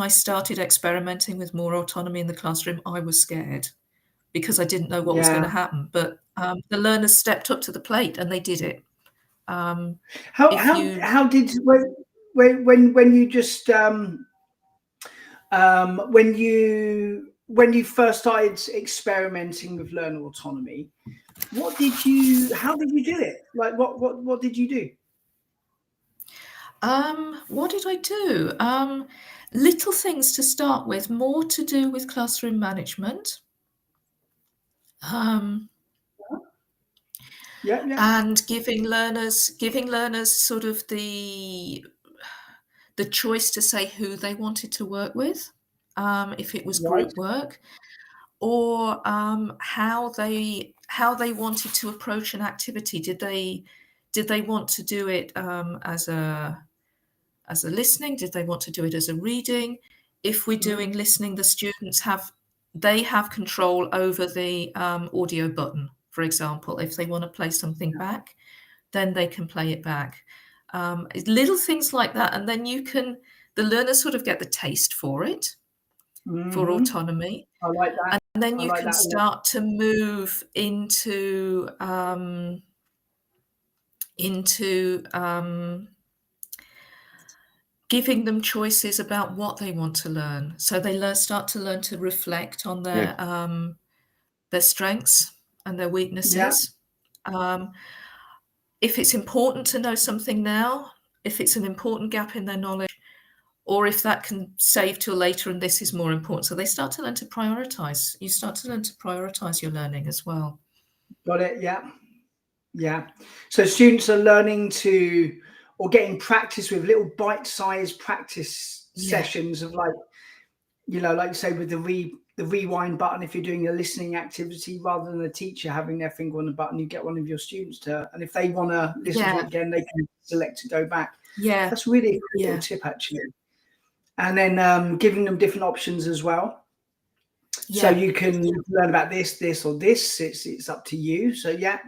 I started experimenting with more autonomy in the classroom, I was scared because I didn't know what was going to happen. But the learners stepped up to the plate and they did it. How did when you just when you first started experimenting with learner autonomy, how did you do it? Like what did you do? What did I do? Little things to start with, more to do with classroom management. And giving learners sort of the choice to say who they wanted to work with, if it was group work, or how they wanted to approach an activity. Did they want to do it as a listening? Did they want to do it as a reading? If we're doing listening, the students have control over the audio button, for example. If they want to play something back, then they can play it back. Little things like that. And then the learners sort of get the taste for it, for autonomy. I like that. And then you can start to move into giving them choices about what they want to learn. So they start to learn to reflect on their strengths and their weaknesses. If it's important to know something now, if it's an important gap in their knowledge, or if that can save till later and this is more important. So they start to learn to prioritize. You start to learn to prioritize your learning as well. Got it. Yeah. So students are learning or getting practice with little bite-sized practice sessions of, like, like you say, with the rewind button. If you're doing a listening activity, rather than a teacher having their finger on the button, you get one of your students and if they want to listen to it again, they can select to go back. That's really a good little tip, actually. And then giving them different options as well. So you can learn about this or this. It's up to you. So I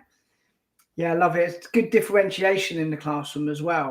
love it. It's good differentiation in the classroom as well.